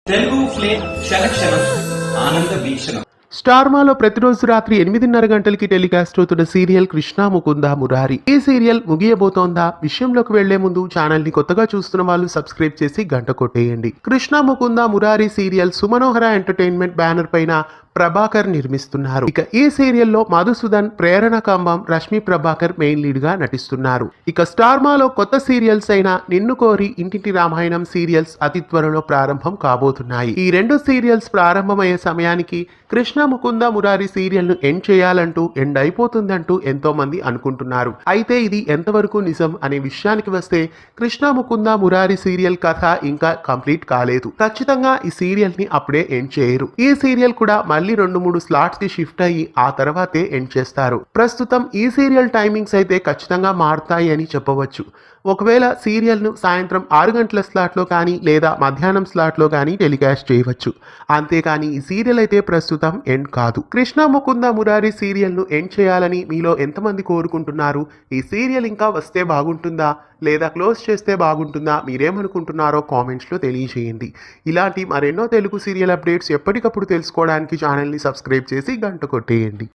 Telugu flame క్షణక్షణం ఆనంద వీక్షణం. స్టార్మాలో ప్రతిరోజు రాత్రి 8:30 గంటలకి టెలికాస్ట్ అవుతున్న సీరియల్ కృష్ణ ముకుంద మురారి. ఈ సీరియల్ ముగియబోతోందా? విషయంలోకి వెళ్లే ముందు ఛానల్ ని కొత్తగా చూస్తున్న వాళ్ళు సబ్స్క్రైబ్ చేసి గంట కొట్టేయండి. Krishna Mukunda Murari serial Sumanohara entertainment banner పైన ప్రభాకర్ నిర్మిస్తున్నారు. ఇక ఈ సీరియల్లో మధుసూదన్, ప్రేరణ కంబం, రష్మి ప్రభాకర్ మెయిన్ లీడ్ గా నటిస్తున్నారు. ఇక స్టార్మాలో కొత్త సీరియల్స్ అయిన నిన్ను కోరి, ఇంటింటి రామాయణం సీరియల్స్ అతి త్వరలో ప్రారంభం కాబోతున్నాయి. ఈ రెండు సీరియల్స్ ప్రారంభమయ్యే సమయానికి కృష్ణ ముకుంద మురారి సీరియల్ ను ఎండ్ చేయాలంటూ, ఎండ్ అయిపోతుందంటూ ఎంతో మంది అనుకుంటున్నారు. అయితే ఇది ఎంతవరకు నిజం అనే విషయానికి వస్తే, కృష్ణ ముకుంద మురారి సీరియల్ కథ ఇంకా కంప్లీట్ కాలేదు. ఖచ్చితంగా ఈ సీరియల్ ని అప్పుడే ఎండ్ చేయరు. ఈ సీరియల్ కూడా మళ్ళీ 2-3 స్లాట్స్ కి షిఫ్ట్ అయ్యి ఆ తర్వాతే ఎండ్ చేస్తారు. ప్రస్తుతం ఈ సీరియల్ టైమింగ్స్ అయితే ఖచ్చితంగా మారుతాయి అని చెప్పవచ్చు. ఒకవేళ సీరియల్ ను సాయంత్రం 6 గంటల స్లాట్ లో కానీ లేదా మధ్యాహ్నం స్లాట్ లో కానీ టెలికాస్ట్ చేయవచ్చు. అంతేకాని ఈ సీరియల్ అయితే ప్రస్తుతం ఎండ్ కాదు. కృష్ణ ముకుంద మురారి సీరియల్ ను ఎండ్ చేయాలని మీలో ఎంతమంది కోరుకుంటున్నారు? ఈ సీరియల్ ఇంకా వస్తే బాగుంటుందా లేదా క్లోజ్ చేస్తే బాగుంటుందా? మీరేమనుకుంటున్నారో కామెంట్స్ లో తెలియజేయండి. ఇలాంటి మరెన్నో తెలుగు సీరియల్ అప్డేట్స్ ఎప్పటికప్పుడు తెలుసుకోవడానికి ఛానల్ ని సబ్స్క్రైబ్ చేసి గంట కొట్టేయండి.